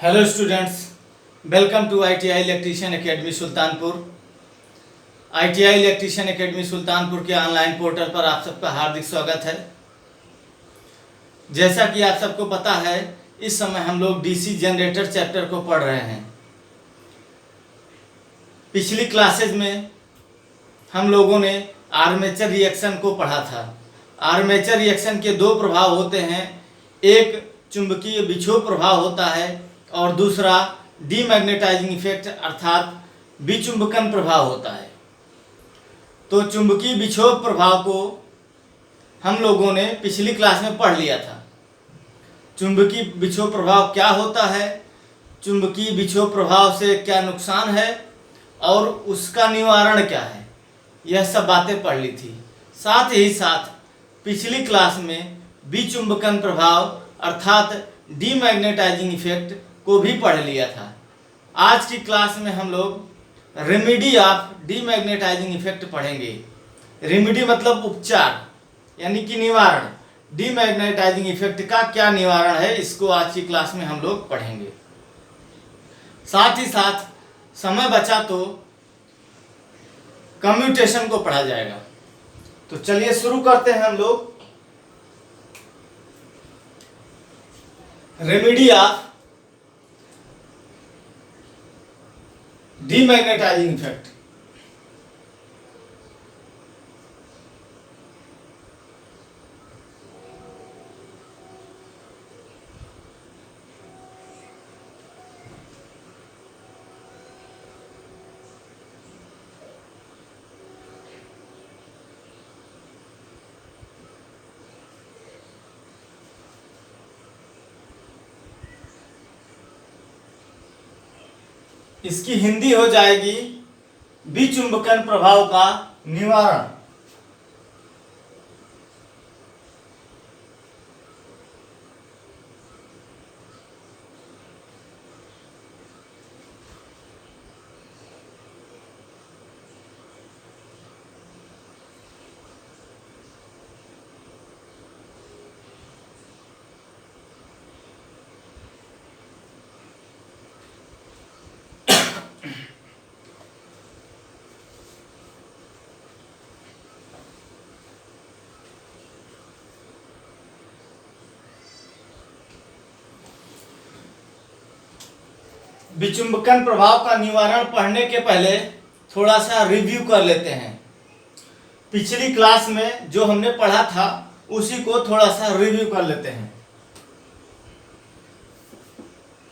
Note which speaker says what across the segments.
Speaker 1: Hello students, welcome to ITI electrician academy Sultanpur. ITI electrician academy Sultanpur के online portal पर आप सबका हार्दिक स्वागत है। जैसा कि आप सबको पता है, इस समय हम लोग डीसी जनरेटर चैप्टर को पढ़ रहे हैं। पिछली क्लासेज में हम लोगों ने आर्मेचर रिएक्शन को पढ़ा था। आर्मेचर रिएक्शन के दो प्रभाव होते हैं, एक चुंबकीय विक्षोभ प्रभाव होता है और दूसरा डीमैग्नेटाइजिंग इफेक्ट अर्थात विचुंबकन प्रभाव होता है। तो चुंबकीय विक्षोभ प्रभाव को हम लोगों ने पिछली क्लास में पढ़ लिया था। चुंबकीय विक्षोभ प्रभाव क्या होता है, चुंबकीय विक्षोभ प्रभाव से क्या नुकसान है और उसका निवारण क्या है, यह सब बातें पढ़ ली थी। साथ ही साथ पिछली क्लास में विचुंबकन प्रभाव अर्थात डीमैग्नेटाइजिंग इफेक्ट को भी पढ़ लिया था। आज की क्लास में हम लोग रेमेडी ऑफ डीमैग्नेटाइजिंग इफेक्ट पढ़ेंगे। रेमेडी मतलब उपचार यानी कि निवारण। डीमैग्नेटाइजिंग इफेक्ट का क्या निवारण है, इसको आज की क्लास में हम लोग पढ़ेंगे। साथ ही साथ समय बचा तो कम्यूटेशन को पढ़ा जाएगा। तो चलिए शुरू करते हैं हम लोग। Remedy of demagnetising effect. इसकी हिंदी हो जाएगी विचुंबकन प्रभाव का निवारण। विचुंबकन प्रभाव का निवारण पढ़ने के पहले थोड़ा सा रिव्यू कर लेते हैं। पिछली क्लास में जो हमने पढ़ा था उसी को थोड़ा सा रिव्यू कर लेते हैं।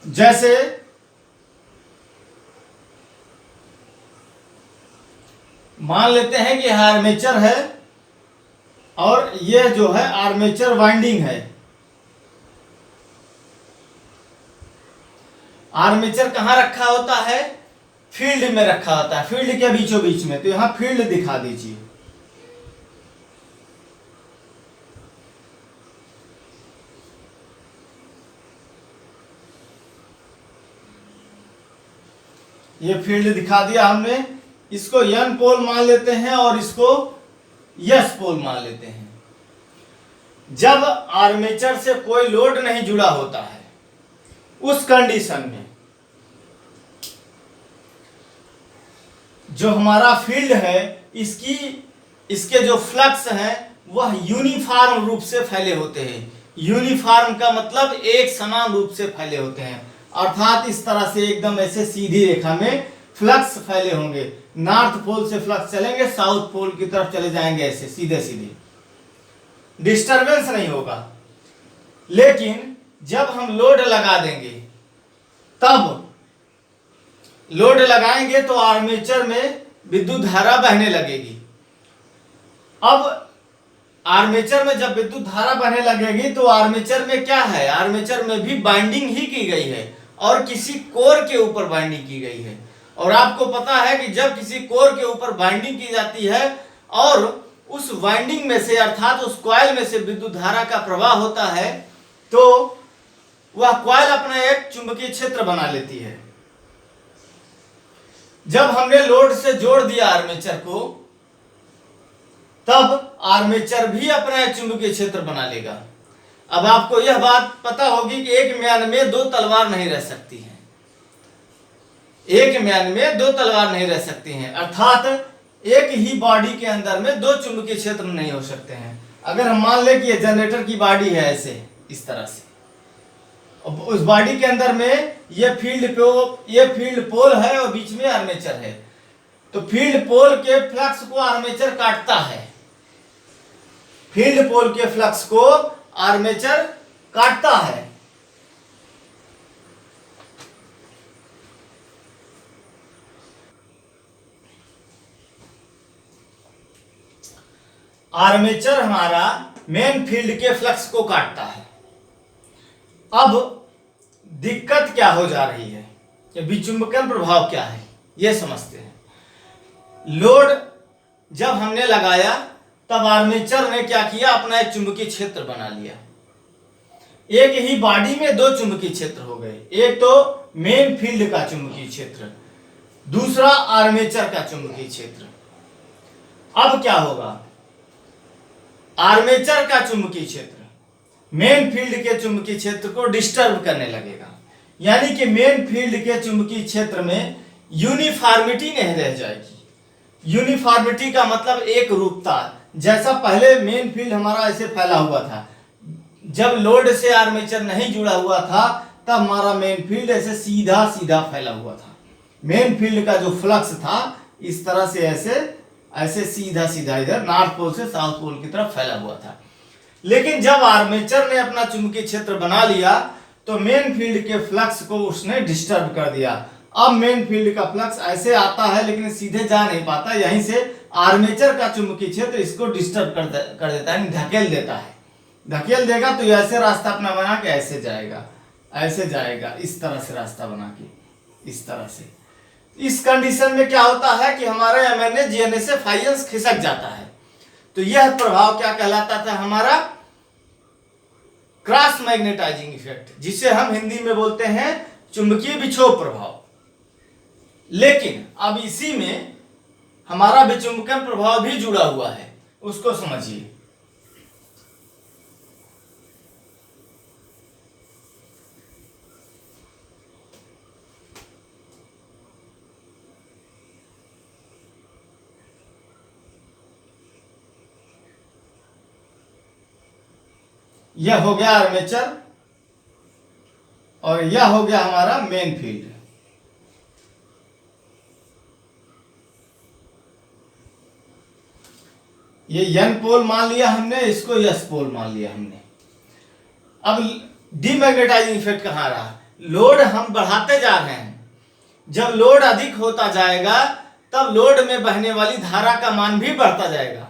Speaker 1: जैसे मान लेते हैं कि आर्मेचर है और यह जो है आर्मेचर वाइंडिंग है। आर्मेचर कहाँ रखा होता है? फील्ड में रखा होता है, फील्ड के बीचों बीच में। तो यहां फील्ड दिखा दीजिए। ये फील्ड दिखा दिया हमने। इसको एन पोल मान लेते हैं और इसको एस पोल मान लेते हैं। जब आर्मेचर से कोई लोड नहीं जुड़ा होता है उस कंडीशन में जो हमारा फील्ड है इसके जो फ्लक्स हैं वह यूनिफॉर्म रूप से फैले होते हैं। यूनिफॉर्म का मतलब एक समान रूप से फैले होते हैं, अर्थात इस तरह से एकदम ऐसे सीधी रेखा में फ्लक्स फैले होंगे। नॉर्थ पोल से फ्लक्स चलेंगे, साउथ पोल की तरफ चले जाएंगे, ऐसे सीधे सीधे, डिस्टरबेंस नहीं होगा। लेकिन जब हम लोड लगा देंगे, तब लोड लगाएंगे तो आर्मेचर में विद्युत धारा बहने लगेगी। अब आर्मेचर में जब विद्युत धारा बहने लगेगी तो आर्मेचर में क्या है? आर्मेचर में भी बाइंडिंग ही की गई है और किसी कोर के ऊपर बाइंडिंग की गई है। और आपको पता है कि जब किसी कोर के ऊपर बाइंडिंग की जाती है और उस वाइंडिंग में से अर्थात उस कॉइल में से विद्युत धारा का प्रवाह होता है तो वह कॉइल अपना एक चुंबकीय क्षेत्र बना लेती है। जब हमने लोड से जोड़ दिया आर्मेचर को, तब आर्मेचर भी अपना एक चुंबकीय क्षेत्र बना लेगा। अब आपको यह बात पता होगी कि एक म्यान में दो तलवार नहीं रह सकती हैं, एक म्यान में दो तलवार नहीं रह सकती हैं, अर्थात एक ही बॉडी के अंदर में दो चुंबकीय क्षेत्र नहीं हो सकते हैं। अगर हम मान लें कि ये जनरेटर की बॉडी है ऐसे इस तरह से, उस बॉडी के अंदर में ये फील्ड पोल है और बीच में आर्मेचर है, तो फील्ड पोल के फ्लक्स को आर्मेचर काटता है, फील्ड पोल के फ्लक्स को आर्मेचर काटता है। आर्मेचर हमारा मेन फील्ड के फ्लक्स को काटता है। अब दिक्कत क्या हो जा रही है, कि विचुंबकन प्रभाव क्या है, यह समझते हैं। लोड जब हमने लगाया तब आर्मेचर ने क्या किया, अपना एक चुंबकीय क्षेत्र बना लिया। एक ही बॉडी में दो चुंबकीय क्षेत्र हो गए, एक तो मेन फील्ड का चुंबकीय क्षेत्र, दूसरा आर्मेचर का चुंबकीय क्षेत्र। अब क्या होगा, आर्मेचर का चुंबकीय क्षेत्र मेन फील्ड के चुंबकीय क्षेत्र को डिस्टर्ब करने लगेगा, यानी कि मेन फील्ड के चुंबकीय क्षेत्र में यूनिफॉर्मिटी नहीं रह जाएगी। यूनिफॉर्मिटी का मतलब एक रूपता, जैसा पहले मेन फील्ड हमारा ऐसे फैला हुआ था, जब लोड से आर्मेचर नहीं जुड़ा हुआ था तब हमारा मेन फील्ड ऐसे सीधा सीधा फैला हुआ था। मेन फील्ड का जो फ्लक्स था इस तरह से ऐसे सीधा सीधा इधर नॉर्थ पोल से साउथ पोल की तरफ फैला हुआ था। लेकिन जब आर्मेचर ने अपना चुंबकीय क्षेत्र बना लिया तो मेन फील्ड के फ्लक्स को उसने डिस्टर्ब कर दिया। अब मेन फील्ड का फ्लक्स ऐसे आता है लेकिन सीधे जा नहीं पाता, यहीं से आर्मेचर का चुंबकीय क्षेत्र इसको डिस्टर्ब कर देता है, धकेल देता है। धकेल देगा तो ऐसे रास्ता अपना बना के ऐसे जाएगा, इस तरह से रास्ता बना के, इस तरह से। इस कंडीशन में क्या होता है कि हमारा एमएनए जीएनए से फाइंस खिसक जाता है। तो यह प्रभाव क्या कहलाता था, हमारा क्रॉस मैग्नेटाइजिंग इफेक्ट, जिसे हम हिंदी में बोलते हैं चुंबकीय विक्षोभ प्रभाव। लेकिन अब इसी में हमारा विचुंबकन प्रभाव भी जुड़ा हुआ है, उसको समझिए। यह हो गया आर्मेचर और यह हो गया हमारा मेन फील्ड। ये एन पोल मान लिया हमने, इसको एस पोल मान लिया हमने। अब डीमैग्नेटाइजिंग इफेक्ट कहाँ रहा, लोड हम बढ़ाते जा रहे हैं। जब लोड अधिक होता जाएगा तब लोड में बहने वाली धारा का मान भी बढ़ता जाएगा।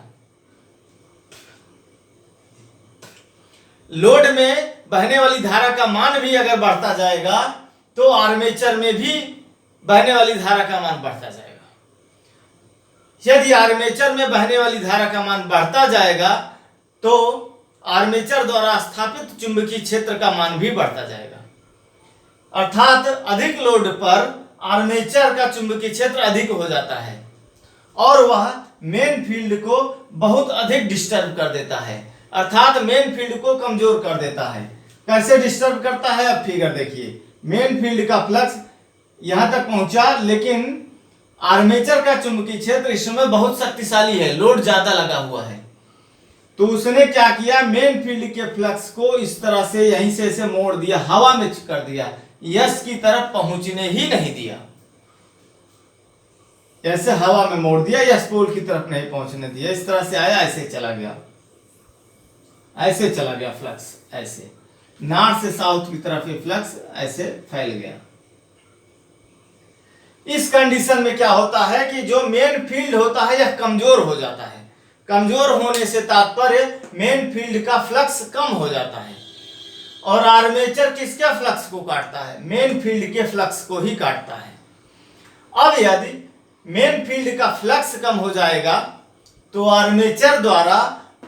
Speaker 1: लोड में बहने वाली धारा का मान भी अगर बढ़ता जाएगा तो आर्मेचर में भी बहने वाली धारा का मान बढ़ता जाएगा। यदि आर्मेचर में बहने वाली धारा का मान बढ़ता जाएगा तो आर्मेचर द्वारा स्थापित चुंबकीय क्षेत्र का मान भी बढ़ता जाएगा। अर्थात अधिक लोड पर आर्मेचर का चुंबकीय क्षेत्र अधिक हो जाता है और वह मेन फील्ड को बहुत अधिक डिस्टर्ब कर देता है, अर्थात मेन फील्ड को कमजोर कर देता है। कैसे डिस्टर्ब करता है, अब फिगर देखिए। मेन फील्ड का फ्लक्स यहां तक पहुंचा, लेकिन आर्मेचर का चुंबकीय क्षेत्र इस समय बहुत शक्तिशाली है, लोड ज्यादा लगा हुआ है। तो उसने क्या किया, मेन फील्ड के फ्लक्स को इस तरह से यहीं से ऐसे मोड़ दिया, हवा में कर दिया, यस की तरफ पहुंचने ही नहीं दिया। ऐसे हवा में मोड़ दिया, यस पोल की तरफ नहीं पहुंचने दिया। इस तरह से आया, ऐसे चला गया, ऐसे चला गया फ्लक्स, ऐसे नॉर्थ से साउथ की तरफ ये फ्लक्स ऐसे फैल गया। इस कंडीशन में क्या होता है कि जो मेन फील्ड होता है यह कमजोर हो जाता है। कमजोर होने से तात्पर्य मेन फील्ड का फ्लक्स कम हो जाता है और आर्मेचर किसके फ्लक्स को काटता है, मेन फील्ड के फ्लक्स को ही काटता है। अब यदि मेन फील्ड का फ्लक्स कम हो जाएगा तो आर्मेचर द्वारा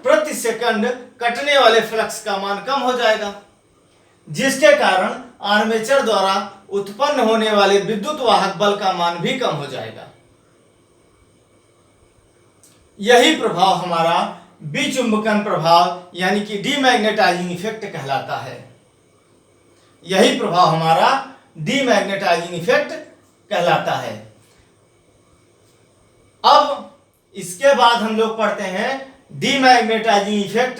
Speaker 1: प्रति सेकंड कटने वाले फ्लक्स का मान कम हो जाएगा, जिसके कारण आर्मेचर द्वारा उत्पन्न होने वाले विद्युत वाहक बल का मान भी कम हो जाएगा। यही प्रभाव हमारा विचुंबकन प्रभाव यानी कि डीमैग्नेटाइजिंग इफेक्ट कहलाता है। यही प्रभाव हमारा डीमैग्नेटाइजिंग इफेक्ट कहलाता है। अब इसके बाद हम लोग पढ़ते हैं डीमैग्नेटाइजिंग इफेक्ट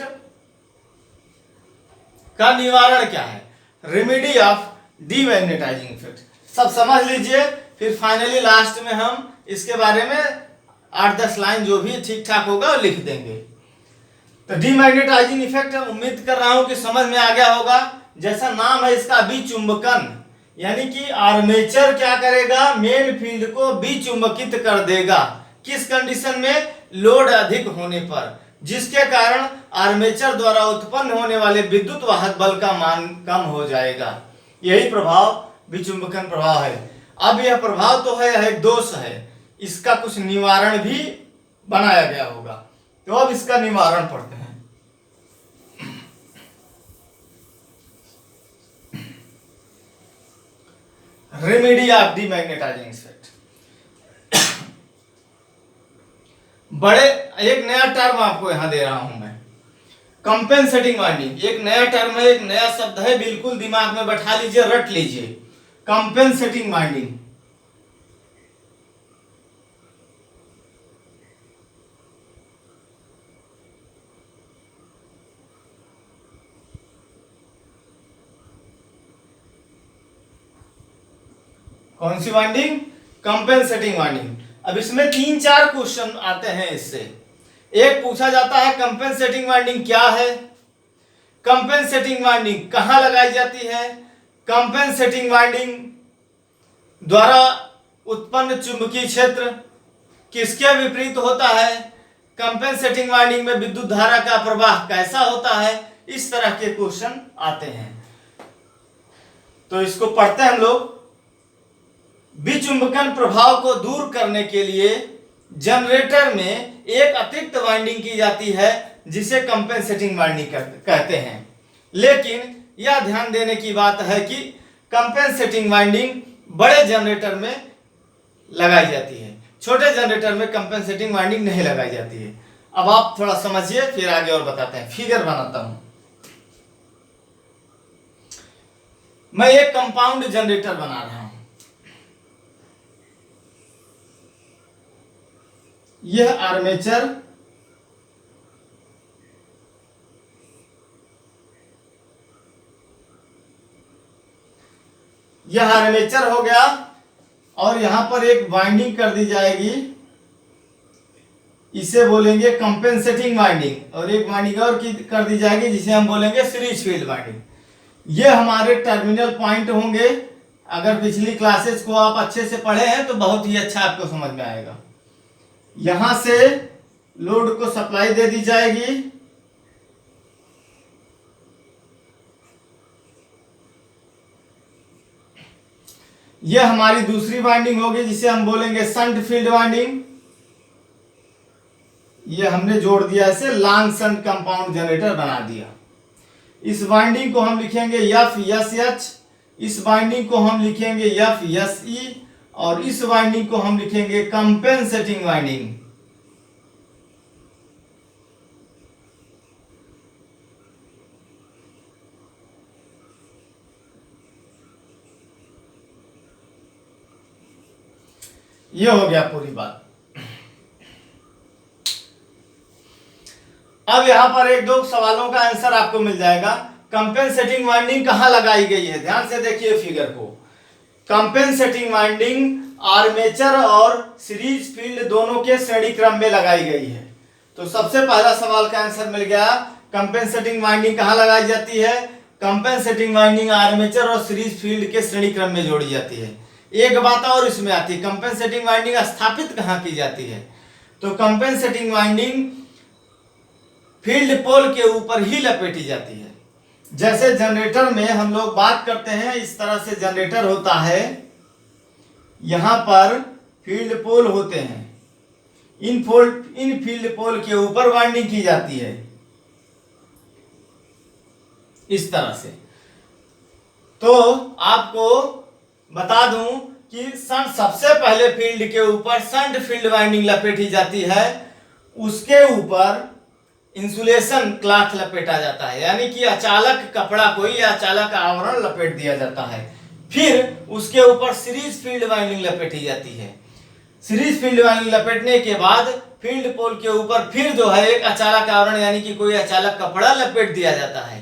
Speaker 1: का निवारण क्या है, रेमेडी ऑफ डीमैग्नेटाइजिंग इफेक्ट। सब समझ लीजिए, फिर फाइनली लास्ट में हम इसके बारे में 8-10 लाइन जो भी ठीक ठाक होगा वो लिख देंगे। तो डीमैग्नेटाइजिंग इफेक्ट उम्मीद कर रहा हूं कि समझ में आ गया होगा। जैसा नाम है इसका विचुंबकन, यानी कि आर्मेचर क्या करेगा, मेन फील्ड को विचुंबकित कर देगा। किस कंडीशन में, लोड अधिक होने पर, जिसके कारण आर्मेचर द्वारा उत्पन्न होने वाले विद्युत वाहक बल का मान कम हो जाएगा। यही प्रभाव विचुंबकन प्रभाव है। अब यह प्रभाव तो है, एक दोष है, इसका कुछ निवारण भी बनाया गया होगा। तो अब इसका निवारण पढ़ते हैं। Remedy of demagnetising effect. बड़े एक नया टर्म आपको यहां दे रहा हूं मैं, कंपेंसेटिंग वाइंडिंग। एक नया टर्म है, एक नया शब्द है, बिल्कुल दिमाग में बैठा लीजिए, रट लीजिए। Compensating winding. कौन सी वाइंडिंग, कंपेंसेटिंग वाइंडिंग। अब इसमें 3-4 क्वेश्चन आते हैं इससे। एक पूछा जाता है कंपेंसेटिंग वाइंडिंग क्या है, कंपेंसेटिंग वाइंडिंग कहां लगाई जाती है, कंपेंसेटिंग वाइंडिंग द्वारा उत्पन्न चुंबकीय क्षेत्र किसके विपरीत होता है, कंपेंसेटिंग वाइंडिंग में विद्युत धारा का प्रवाह कैसा होता है। इस तरह के क्वेश्चन आते हैं। तो इसको पढ़ते हैं हम लोग। विचुंबकन प्रभाव को दूर करने के लिए जनरेटर में एक अतिरिक्त वाइंडिंग की जाती है जिसे कंपेंसेटिंग वाइंडिंग कहते हैं। लेकिन यह ध्यान देने की बात है कि कंपेंसेटिंग वाइंडिंग बड़े जनरेटर में लगाई जाती है, छोटे जनरेटर में कंपेंसेटिंग वाइंडिंग नहीं लगाई जाती है। अब आप थोड़ा समझिए, फिर आगे और बताते हैं। फिगर बनाता हूं मैं, एक कंपाउंड जनरेटर बना रहा हूं। यह आर्मेचर, यह आर्मेचर हो गया और यहां पर एक वाइंडिंग कर दी जाएगी, इसे बोलेंगे कंपेंसेटिंग वाइंडिंग, और एक वाइंडिंग और कर दी जाएगी जिसे हम बोलेंगे सीरीज फील्ड वाइंडिंग। ये हमारे टर्मिनल पॉइंट होंगे। अगर पिछली क्लासेस को आप अच्छे से पढ़े हैं तो बहुत ही अच्छा आपको समझ में आएगा। यहां से लोड को सप्लाई दे दी जाएगी, यह हमारी दूसरी वाइंडिंग होगी जिसे हम बोलेंगे शंट फील्ड वाइंडिंग। यह हमने जोड़ दिया, इसे लॉन्ग शंट कंपाउंड जनरेटर बना दिया। इस वाइंडिंग को हम लिखेंगे FSH, इस वाइंडिंग को हम लिखेंगे FSE, और इस वाइंडिंग को हम लिखेंगे कंपेंसेटिंग वाइंडिंग। ये हो गया पूरी बात। अब यहां पर 1-2 सवालों का आंसर आपको मिल जाएगा। कंपेंसेटिंग वाइंडिंग कहां लगाई गई है, ध्यान से देखिए फिगर को। कंपेंसेटिंग वाइंडिंग आर्मेचर और सीरीज फील्ड दोनों के श्रेणी क्रम में लगाई गई है। तो सबसे पहला सवाल का आंसर मिल गया। कंपेंसेटिंग वाइंडिंग कहां लगाई जाती है, कंपेंसेटिंग वाइंडिंग आर्मेचर और सीरीज फील्ड के श्रेणी क्रम में जोड़ी जाती है। एक बात और इसमें आती है, कंपेंसेटिंग वाइंडिंग स्थापित कहां की जाती है। तो कंपेंसेटिंग वाइंडिंग फील्ड पोल के ऊपर ही लपेटी जाती है। जैसे जनरेटर में हम लोग बात करते हैं, इस तरह से जनरेटर होता है, यहां पर फील्ड पोल होते हैं, इन फील्ड पोल के ऊपर वाइंडिंग की जाती है इस तरह से। तो आपको बता दूं कि सबसे पहले फील्ड के ऊपर शंट फील्ड वाइंडिंग लपेटी जाती है, उसके ऊपर इंसुलेशन क्लॉथ लपेटा जाता है, यानी कि अचालक कपड़ा कोई या अचालक आवरण लपेट दिया जाता है। फिर उसके ऊपर सीरीज फील्ड वाइंडिंग लपेटी जाती है। सीरीज फील्ड वाइंडिंग लपेटने के बाद फील्ड पोल के ऊपर फिर जो है एक अचालक आवरण यानी कि कोई अचालक कपड़ा लपेट दिया जाता है।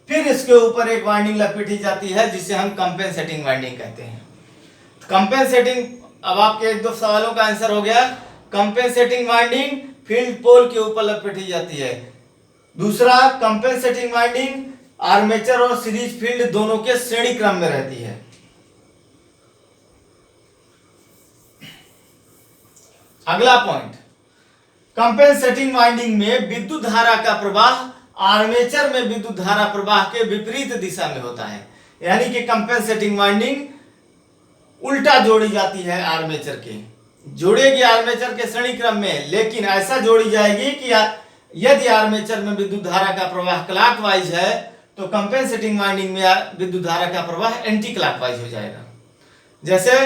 Speaker 1: फिर इसके ऊपर एक वाइंडिंग लपेटी जाती है जिसे हम कंपेंसेटिंग वाइंडिंग कहते हैं। कंपेंसेटिंग, अब आपके एक दो सवालों का आंसर हो गया। कंपेंसेटिंग वाइंडिंग फील्ड पोल के ऊपर लपेटी जाती है। दूसरा, कंपेंसेटिंग वाइंडिंग आर्मेचर और सीरीज फील्ड दोनों के श्रेणी क्रम में रहती है। अगला पॉइंट, कंपेंसेटिंग वाइंडिंग में विद्युत धारा का प्रवाह आर्मेचर में विद्युत धारा प्रवाह के विपरीत दिशा में होता है, यानी कि कंपेंसेटिंग वाइंडिंग उल्टा जोड़ी जाती है आर्मेचर के, जोड़ेगी आर्मेचर के श्रेणी क्रम में, लेकिन ऐसा जोड़ी जाएगी कि यदि आर्मेचर में विद्युत धारा का प्रवाह क्लॉकवाइज है तो कंपेंसेटिंग वाइंडिंग में विद्युत धारा का प्रवाह एंटी क्लॉकवाइज हो जाएगा। जैसे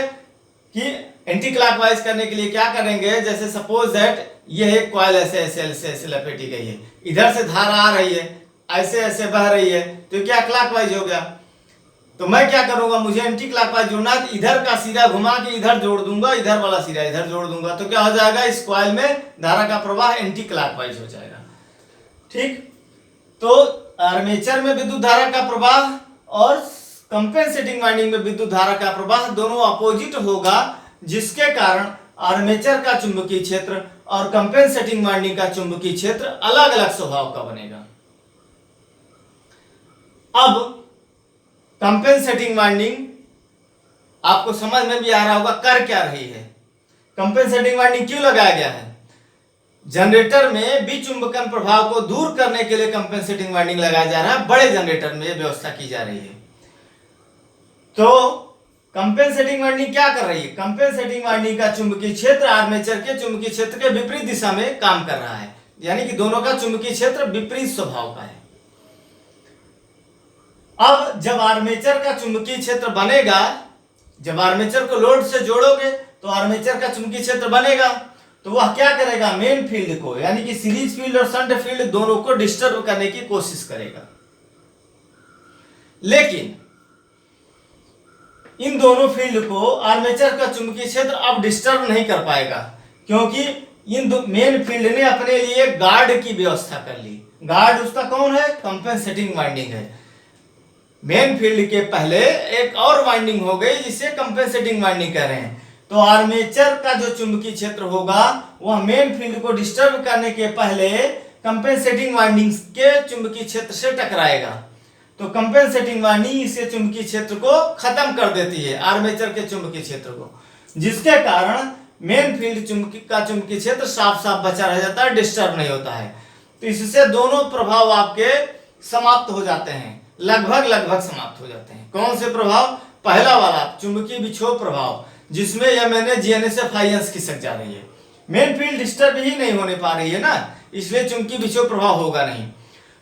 Speaker 1: कि एंटी क्लॉकवाइज करने के लिए क्या करेंगे, जैसे सपोज दैट यह एक कॉइल ऐसे ऐसे ऐसे ऐसे लपेटी गई है, इधर से धारा आ रही है, ऐसे ऐसे बह रही है, तो क्या क्लॉकवाइज हो गया। तो मैं क्या करूंगा, मुझे एंटी क्लॉकवाइज जोड़ना है, इधर का सिरा घुमा के इधर जोड़ दूंगा, इधर वाला सिरा इधर जोड़ दूंगा, तो क्या हो जाएगा, इस कॉइल में धारा का प्रवाह एंटी क्लॉकवाइज हो जाएगा। ठीक, तो आर्मेचर में विद्युत धारा का प्रवाह और कंपेंसेटिंग वाइंडिंग में विद्युत धारा का प्रवाह दोनों अपोजिट होगा, जिसके कारण आर्मेचर का चुंबकीय क्षेत्र और कंपेंसेटिंग वाइंडिंग का चुंबकीय क्षेत्र अलग अलग स्वभाव का बनेगा। अब कंपेंसेटिंग वाइंडिंग आपको समझ में भी आ रहा होगा कर क्या रही है। कंपेंसेटिंग वाइंडिंग क्यों लगाया गया है, जनरेटर में विचुंबकन प्रभाव को दूर करने के लिए कंपेंसेटिंग वाइंडिंग लगाया जा रहा है, बड़े जनरेटर में व्यवस्था की जा रही है। तो कंपेंसेटिंग वाइंडिंग क्या कर रही है, कंपेंसेटिंग वाइंडिंग का चुंबकीय क्षेत्र आर्मेचर के चुंबकीय क्षेत्र के विपरीत दिशा में काम कर रहा है, यानी कि दोनों का चुंबकीय क्षेत्र विपरीत स्वभाव का है। अब जब आर्मेचर का चुंबकीय क्षेत्र बनेगा, जब आर्मेचर को लोड से जोड़ोगे तो आर्मेचर का चुंबकीय क्षेत्र बनेगा, तो वह क्या करेगा, मेन फील्ड को यानी कि सीरीज फील्ड और शंट फील्ड दोनों को डिस्टर्ब करने की कोशिश करेगा। लेकिन इन दोनों फील्ड को आर्मेचर का चुंबकीय क्षेत्र अब डिस्टर्ब नहीं कर पाएगा, क्योंकि इन मेन फील्ड ने अपने लिए गार्ड की व्यवस्था कर ली। गार्ड उसका कौन है, कंपेंसेटिंग वाइंडिंग है। मेन फील्ड के पहले एक और वाइंडिंग हो गई जिसे कंपेंसेटिंग वाइंडिंग कह रहे हैं। तो आर्मेचर का जो चुंबकीय क्षेत्र होगा वह मेन फील्ड को डिस्टर्ब करने के पहले कंपेंसेटिंग वाइंडिंग के चुंबकीय क्षेत्र से टकराएगा। तो कंपेंसेटिंग वाइंडिंग इसके चुंबकीय क्षेत्र को खत्म कर देती है, आर्मेचर के चुंबकीय क्षेत्र को, जिसके कारण मेन फील्ड का चुंबकीय क्षेत्र साफ साफ बचा रह जाता है, डिस्टर्ब नहीं होता है। तो इससे दोनों प्रभाव आपके समाप्त हो जाते हैं, लगभग समाप्त हो जाते हैं। कौन से प्रभाव, पहला वाला चुंबकीय विक्षोभ प्रभाव, जिसमें GNSF खिसक जा रही है, मेन फील्ड डिस्टर्ब ही नहीं होने पा रही है ना, इसलिए चुंबकीय विक्षोभ प्रभाव होगा नहीं।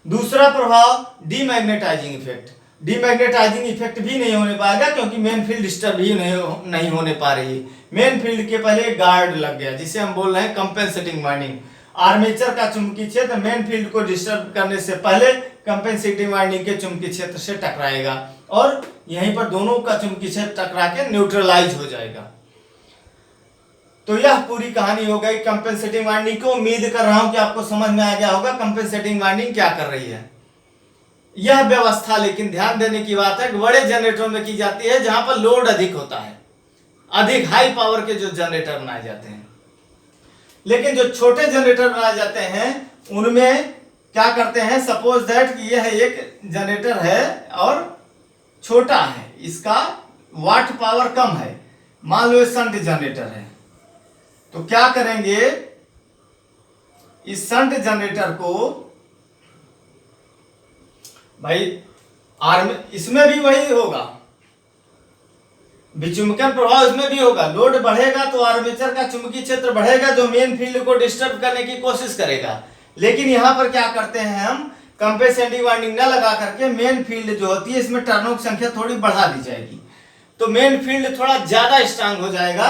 Speaker 1: दूसरा प्रभाव डीमैग्नेटाइजिंग इफेक्ट, डीमैग्नेटाइजिंग इफेक्ट भी नहीं होने पाएगा क्योंकि मेन फील्ड डिस्टर्ब ही नहीं होने पा रही है। मेन फील्ड के पहले गार्ड लग गया, जिसे हम बोल रहे हैं कंपेंसेटिंग वाइंडिंग। आर्मेचर का चुंबकीय क्षेत्र मेन फील्ड को डिस्टर्ब करने से पहले कंपेंसेटिंग वाइंडिंग के चुंबकीय क्षेत्र से टकराएगा और यहीं पर दोनों का चुंबकीय क्षेत्र टकरा के न्यूट्रलाइज हो जाएगा। तो यह पूरी कहानी हो गई कंपेंसेटिंग वाइंडिंग को। उम्मीद कर रहा हूं कि आपको समझ में आ गया होगा कंपेंसेटिंग वाइंडिंग क्या कर रही है। यह व्यवस्था लेकिन ध्यान देने की बात है, बड़े जनरेटरों में की जाती है जहां पर लोड अधिक होता है, अधिक हाई पावर के जो जनरेटर बनाए जाते हैं। लेकिन जो छोटे जनरेटर बनाए जाते हैं उनमें क्या करते हैं, सपोज दैट कि यह एक जनरेटर है और छोटा है, इसका वाट पावर कम है, मान लो शंट जनरेटर है, तो क्या करेंगे, इस शंट जनरेटर को भाई इसमें भी वही होगा, विचुंबकन प्रभाव इसमें भी होगा। लोड बढ़ेगा तो आर्मेचर का चुंबकीय क्षेत्र बढ़ेगा जो मेन फील्ड को डिस्टर्ब करने की कोशिश करेगा। लेकिन यहां पर क्या करते हैं, हम कंपेंसेटिंग वाइंडिंग न लगा करके मेन फील्ड जो होती है इसमें टर्नों की संख्या थोड़ी बढ़ा दी जाएगी, तो मेन फील्ड थोड़ा ज्यादा स्ट्रांग हो जाएगा।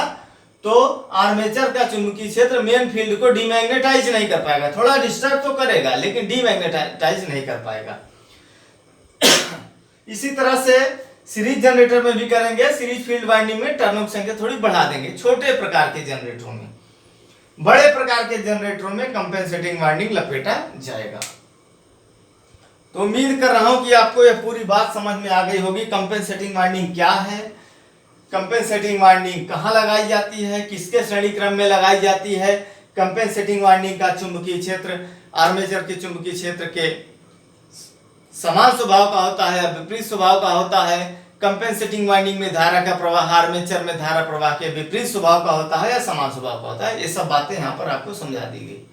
Speaker 1: तो आर्मेचर का चुंबकीय क्षेत्र मेन फील्ड को डीमैग्नेटाइज नहीं कर पाएगा, थोड़ा डिस्टर्ब तो करेगा लेकिन डीमैग्नेटाइज नहीं कर पाएगा। इसी तरह से सीरीज जनरेटर में भी करेंगे। सीरीज फील्ड वाइंडिंग में टर्नों की संख्या थोड़ी बढ़ा देंगे छोटे प्रकार के जनरेटरों में। बड़े प्रकार के जनरेटरों में कंपेंसेटिंग वाइंडिंग लपेटा जाएगा। तो उम्मीद कर रहा हूं कि आपको यह पूरी बात समझ में आ गई होगी। कंपेंसेटिंग वाइंडिंग क्या है, कंपेंसेटिंग वाइंडिंग कहाँ लगाई जाती है, किसके श्रेणी क्रम में लगाई जाती है, कंपेंसेटिंग वाइंडिंग का चुंबकीय क्षेत्र आर्मेचर के चुंबकीय क्षेत्र के समान स्वभाव का होता है या विपरीत स्वभाव का होता है, कंपेंसेटिंग वाइंडिंग में धारा का प्रवाह आर्मेचर में धारा प्रवाह के विपरीत स्वभाव का होता है या समान स्वभाव का होता है। ये सब बातें यहाँ पर आपको समझा दी गई।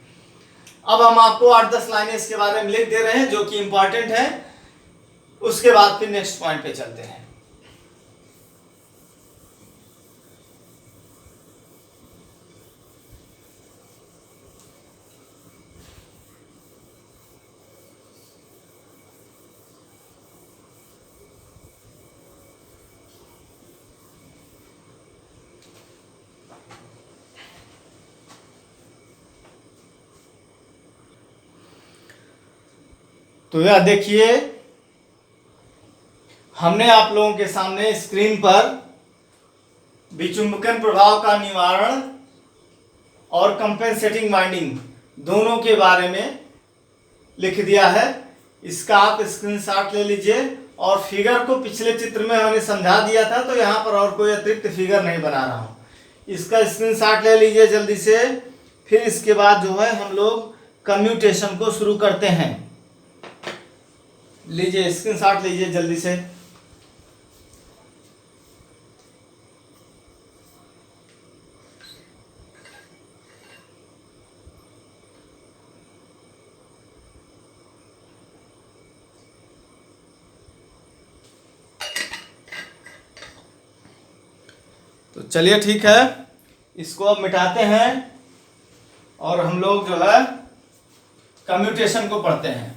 Speaker 1: अब हम आपको 8-10 लाइनें इसके बारे में लिख दे रहे हैं जो कि इंपॉर्टेंट है, उसके बाद फिर नेक्स्ट पॉइंट पे चलते हैं। तो यह देखिए, हमने आप लोगों के सामने स्क्रीन पर विचुंबकन प्रभाव का निवारण और कंपेंसेटिंग वाइंडिंग दोनों के बारे में लिख दिया है। इसका आप स्क्रीनशॉट ले लीजिए और फिगर को पिछले चित्र में मैंने समझा दिया था, तो यहाँ पर और कोई अतिरिक्त फिगर नहीं बना रहा हूँ। इसका स्क्रीनशॉट ले लीजिए जल्दी से। फिर इसके बाद जो है हम लोग कम्यूटेशन को शुरू करते हैं। लीजिए स्क्रीनशॉट लीजिए जल्दी से। तो चलिए ठीक है, इसको अब मिटाते हैं और हम लोग जो है कम्यूटेशन को पढ़ते हैं।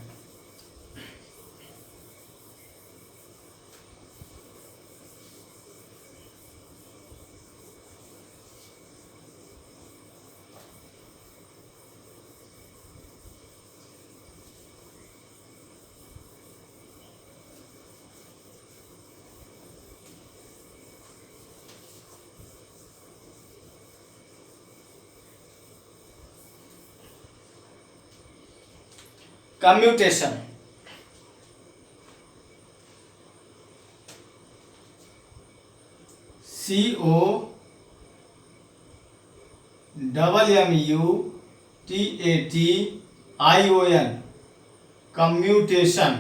Speaker 1: कम्यूटेशन COMMUTATION कम्यूटेशन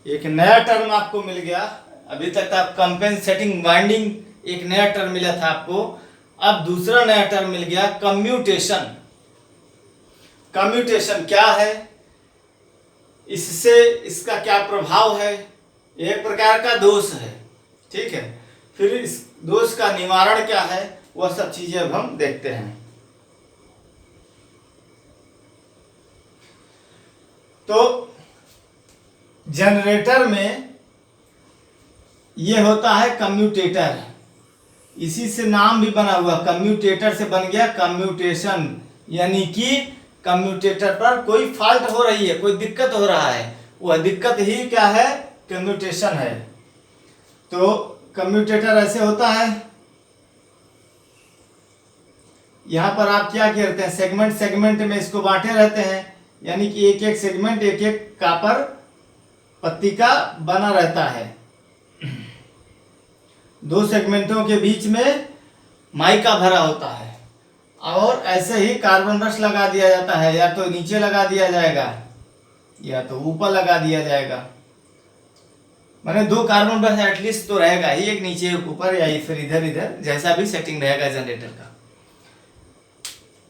Speaker 1: एक नया टर्म आपको मिल गया। अभी तक था कंपेंसेटिंग वाइंडिंग, एक नया टर्म मिला था आपको, अब दूसरा नया टर्म मिल गया कम्यूटेशन। कम्यूटेशन क्या है, इससे इसका क्या प्रभाव है, एक प्रकार का दोष है, ठीक है। फिर इस दोष का निवारण क्या है, वह सब चीजें अब हम देखते हैं। तो जनरेटर में ये होता है कम्यूटेटर, इसी से नाम भी बना हुआ, कम्यूटेटर से बन गया कम्यूटेशन, यानी कि कम्यूटेटर पर कोई फॉल्ट हो रही है, कोई दिक्कत हो रहा है, वह दिक्कत ही क्या है, कम्यूटेशन है। तो कम्यूटेटर ऐसे होता है, यहां पर आप क्या करते हैं, सेगमेंट सेगमेंट में इसको बांटे रहते हैं, यानी कि एक एक सेगमेंट एक एक कापर पत्ती का बना रहता है। दो सेगमेंटों के बीच में माइका भरा होता है और ऐसे ही कार्बन ब्रश लगा दिया जाता है, या तो नीचे लगा दिया जाएगा या तो ऊपर लगा दिया जाएगा। माने दो कार्बन ब्रश एटलीस्ट तो रहेगा ही, एक नीचे ऊपर या फिर इधर इधर जैसा भी सेटिंग रहेगा जनरेटर का।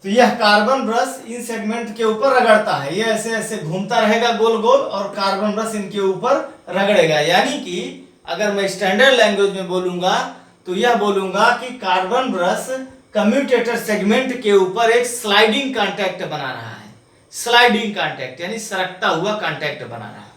Speaker 1: तो यह कार्बन ब्रश इन सेगमेंट के ऊपर रगड़ता है, ये ऐसे ऐसे घूमता रहेगा गोल गोल और कार्बन ब्रश इनके ऊपर रगड़ेगा। यानी कि अगर मैं स्टैंडर्ड लैंग्वेज में बोलूंगा तो यह बोलूंगा कि कार्बन ब्रश कम्यूटेटर सेगमेंट के ऊपर एक स्लाइडिंग कांटेक्ट बना रहा है। स्लाइडिंग कांटेक्ट यानी सरकता हुआ कांटेक्ट बना रहा है।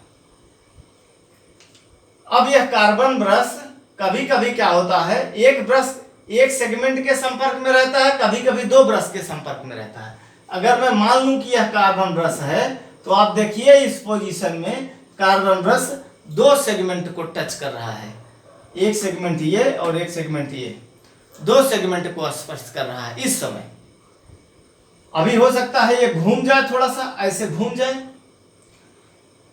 Speaker 1: अब यह कार्बन ब्रश कभी कभी क्या होता है, एक ब्रश एक सेगमेंट के संपर्क में रहता है, कभी कभी दो ब्रश के संपर्क में रहता है। अगर मैं मान लूं कि यह कार्बन ब्रश है, तो आप देखिए इस पोजीशन में कार्बन ब्रश दो सेगमेंट को टच कर रहा है, एक सेगमेंट ये और एक सेगमेंट ये, दो सेगमेंट को स्पर्श कर रहा है इस समय। अभी हो सकता है ये घूम जाए, थोड़ा सा ऐसे घूम जाए,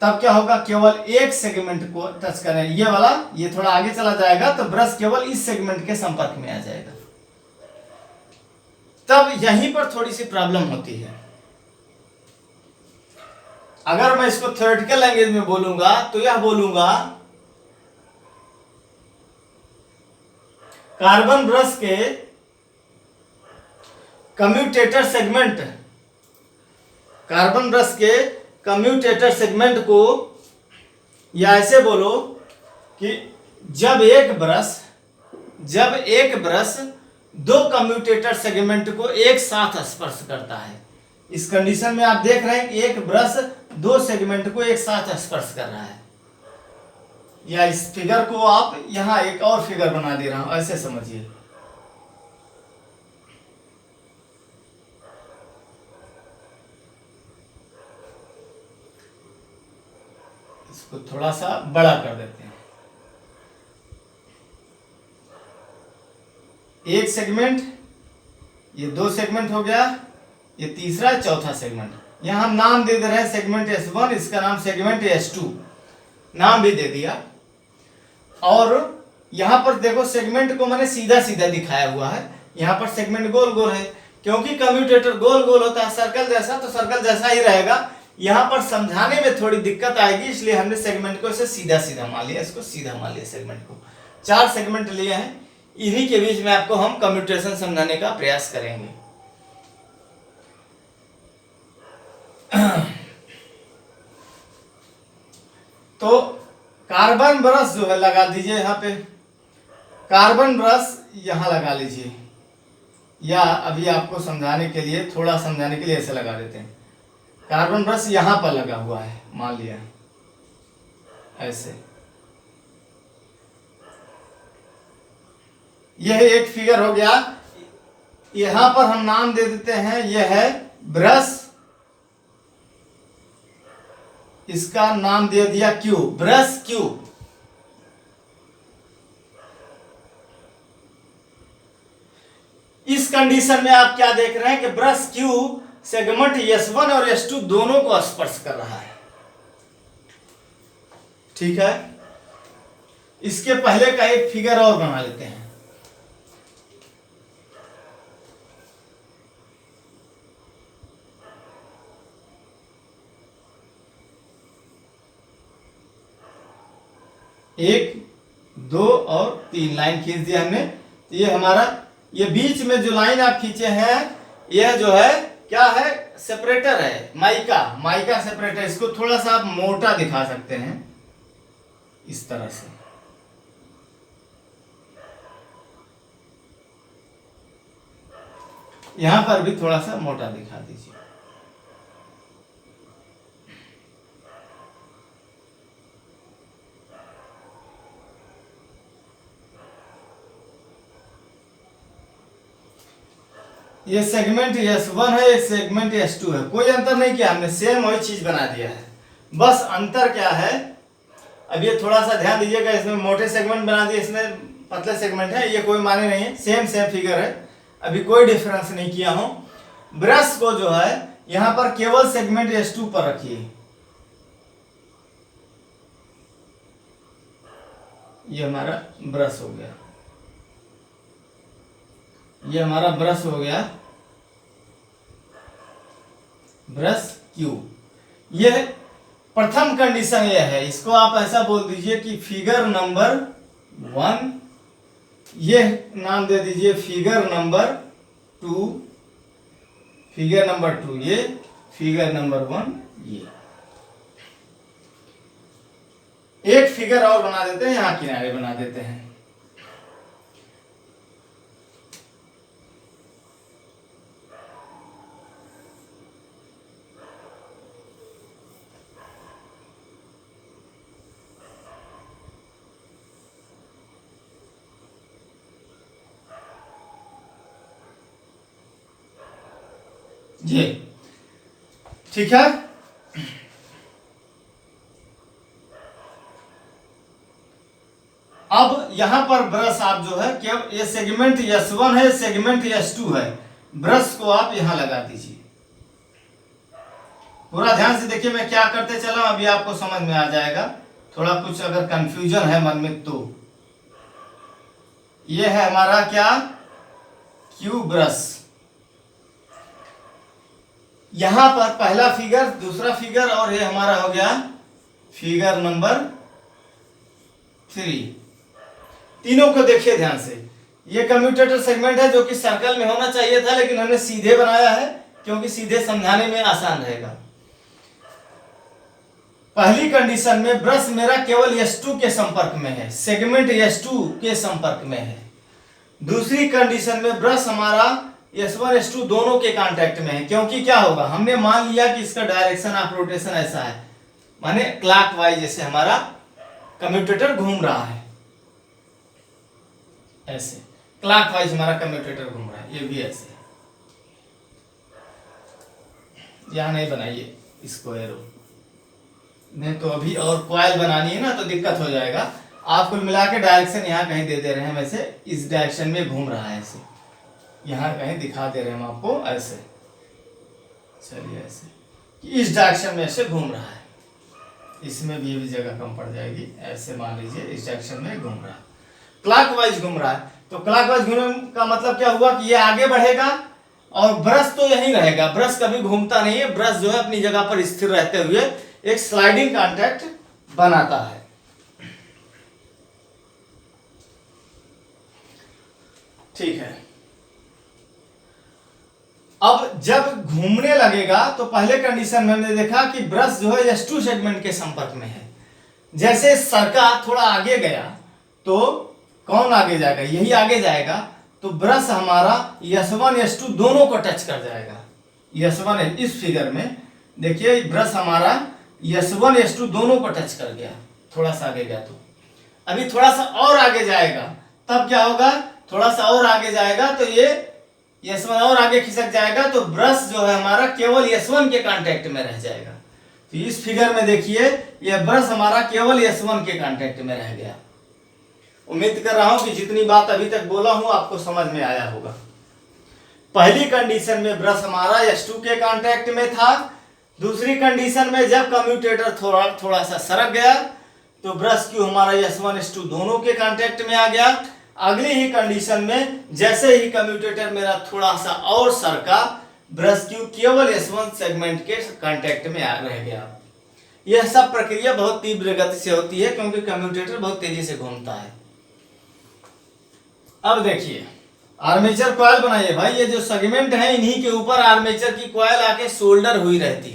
Speaker 1: तब क्या होगा, केवल एक सेगमेंट को टच करें, ये वाला, ये थोड़ा आगे चला जाएगा तो ब्रश केवल इस सेगमेंट के संपर्क में आ जाएगा। तब यहीं पर थोड़ी सी प्रॉब्लम होती है। अगर मैं इसको थ्योरेटिकल लैंग्वेज में बोलूंगा तो यह बोलूंगा, कार्बन ब्रश के कम्यूटेटर सेगमेंट, कार्बन ब्रश के कम्यूटेटर सेगमेंट को, या ऐसे बोलो कि जब एक ब्रश दो कम्यूटेटर सेगमेंट को एक साथ स्पर्श करता है, इस कंडीशन में आप देख रहे हैं कि एक ब्रश दो सेगमेंट को एक साथ स्पर्श कर रहा है। या इस फिगर को आप यहां एक और फिगर बना दे रहा हूं, ऐसे समझिए। इसको थोड़ा सा बड़ा कर देते हैं। एक सेगमेंट, ये दो सेगमेंट हो गया, ये तीसरा चौथा सेगमेंट, यहां हम नाम दे रहे हैं सेगमेंट S1, इसका नाम सेगमेंट S2, नाम भी दे दिया। और यहां पर देखो सेगमेंट को मैंने सीधा सीधा दिखाया हुआ है, यहां पर सेगमेंट गोल गोल है, क्योंकि कम्यूटेटर गोल गोल होता है सर्कल जैसा, तो सर्कल जैसा ही रहेगा। यहां पर समझाने में थोड़ी दिक्कत आएगी, इसलिए हमने सेगमेंट को इसे सीधा सीधा मान लिया, इसको सीधा मान लिया। सेगमेंट को चार सेगमेंट लिए हैं, इन्हीं के बीच में आपको हम कम्यूटेशन समझाने का प्रयास करेंगे। तो कार्बन ब्रश जो है लगा दीजिए यहां पे, कार्बन ब्रश यहां लगा लीजिए, या अभी आपको समझाने के लिए, थोड़ा समझाने के लिए ऐसे लगा देते हैं। कार्बन ब्रश यहां पर लगा हुआ है, मान लिया ऐसे। यह एक फिगर हो गया, यहां पर हम नाम दे देते हैं, यह है ब्रश, इसका नाम दे दिया Q, ब्रश Q। इस कंडीशन में आप क्या देख रहे हैं कि ब्रश Q सेगमेंट S1 और S2 दोनों को स्पर्श कर रहा है। ठीक है, इसके पहले का एक फिगर और बना लेते हैं। एक, दो और तीन लाइन खींच दिया हमने। तो ये हमारा, ये बीच में जो लाइन आप खींचे हैं, यह जो है क्या है, सेपरेटर है, माइका सेपरेटर। इसको थोड़ा सा आप मोटा दिखा सकते हैं इस तरह से। यहां पर भी थोड़ा सा मोटा दिखा दीजिए। ये सेगमेंट S1 है, एक सेगमेंट S2 है, कोई अंतर नहीं किया हमने, सेम वही चीज बना दिया है। बस अंतर क्या है, अब ये थोड़ा सा ध्यान दीजिएगा, इसमें मोटे सेगमेंट बना दिए, इसमें पतले सेगमेंट है, ये कोई माने नहीं है, सेम फिगर है, अभी कोई डिफरेंस नहीं किया हूं। ब्रश को जो है यहां पर केवल सेगमेंट S2 पर रखिए, ये हमारा ब्रश हो गया, ये हमारा ब्रश हो गया, ब्रश Q। यह प्रथम कंडीशन यह है, इसको आप ऐसा बोल दीजिए कि फिगर नंबर 1, यह नाम दे दीजिए फिगर नंबर 2, फिगर नंबर 2 ये, फिगर नंबर 1 ये। एक फिगर और बना देते हैं, यहां किनारे बना देते हैं। ये ठीक है। अब यहां पर ब्रश आप जो है क्या, ये सेगमेंट S1 है, सेगमेंट S2 है, ब्रश को आप यहां लगा दीजिए। पूरा ध्यान से देखिए मैं क्या करते चला, अभी आपको समझ में आ जाएगा। थोड़ा कुछ अगर कंफ्यूजन है मन में तो ये है हमारा क्या, क्यू ब्रश। यहां पर पहला फिगर, दूसरा फिगर, और ये हमारा हो गया फिगर नंबर 3। तीनों को देखिए ध्यान से। ये कम्यूटेटर सेगमेंट है जो कि सर्कल में होना चाहिए था, लेकिन हमने सीधे बनाया है क्योंकि सीधे समझाने में आसान रहेगा। पहली कंडीशन में ब्रश मेरा केवल S2 के संपर्क में है, सेगमेंट S2 के संपर्क में है। दूसरी कंडीशन में ब्रश हमारा S1 S2 दोनों के कांटेक्ट में है, क्योंकि क्या होगा, हमने मान लिया कि इसका डायरेक्शन ऑफ रोटेशन ऐसा है, माने क्लॉकवाइज जैसे हमारा कम्यूटेटर घूम रहा है, ऐसे क्लॉकवाइज हमारा कम्यूटेटर घूम रहा है, ये भी ऐसे। यहां नहीं बनाइए इसको एरो, नहीं तो अभी और कॉइल बनानी है ना तो दिक्कत हो जाएगा। आप कुल मिला के डायरेक्शन यहाँ कहीं दे रहे हैं, वैसे इस डायरेक्शन में घूम रहा है, ऐसे यहाँ कहीं दिखा दे रहे हैं हम आपको, ऐसे चलिए ऐसे कि इस डायरेक्शन में ऐसे घूम रहा है। इसमें भी जगह कम पड़ जाएगी, ऐसे मान लीजिए इस डायरेक्शन में घूम रहा है, क्लॉकवाइज घूम रहा है। तो क्लॉकवाइज घूमने का मतलब क्या हुआ कि ये आगे बढ़ेगा और ब्रश तो यहीं रहेगा, ब्रश कभी घूमता नहीं है, ब्रश जो है अपनी जगह पर स्थिर रहते हुए एक स्लाइडिंग कांटेक्ट बनाता है। ठीक है। अब जब घूमने लगेगा तो पहले कंडीशन में हमने देखा कि ब्रश जो है S2 सेगमेंट के संपर्क में है। जैसे सरका थोड़ा आगे गया तो कौन आगे जाएगा, यही आगे जाएगा, तो ब्रश हमारा S1 S2 दोनों को टच कर जाएगा। S1 इस फिगर में देखिए ब्रश हमारा S1 S2 दोनों को टच कर गया, थोड़ा सा आगे गया तो अभी थोड़ा सा और आगे जाएगा, तब क्या होगा, थोड़ा सा और आगे जाएगा तो ये S1 और आगे खिसक जाएगा, तो ब्रश जो है हमारा केवल S1 के कांटेक्ट में रह जाएगा। तो इस फिगर में देखिए ये ब्रश हमारा केवल S1 के कांटेक्ट में रह गया। उम्मीद कर रहा हूं कि जितनी बात अभी तक बोला हूं आपको समझ में आया होगा। पहली कंडीशन में ब्रश हमारा S2 के कांटेक्ट में था। दूसरी कंडीशन में जब कम्यूटेटर थोड़ा सा सरक गया तो ब्रश क्यू हमारा S1 S2 दोनों के कांटेक्ट में आ गया। अगली ही कंडीशन में जैसे ही कम्यूटेटर मेरा थोड़ा सा और सरका, ब्रश क्यू केवल S1 सेगमेंट के कांटेक्ट में रह गया। यह सब प्रक्रिया बहुत तीव्र गति से होती है क्योंकि कम्यूटेटर बहुत तेजी से घूमता है। अब देखिए आर्मेचर कॉइल बनाइए भाई, ये जो सेगमेंट है इन्हीं के ऊपर आर्मेचर की कॉइल आके सोल्डर हुई रहती है।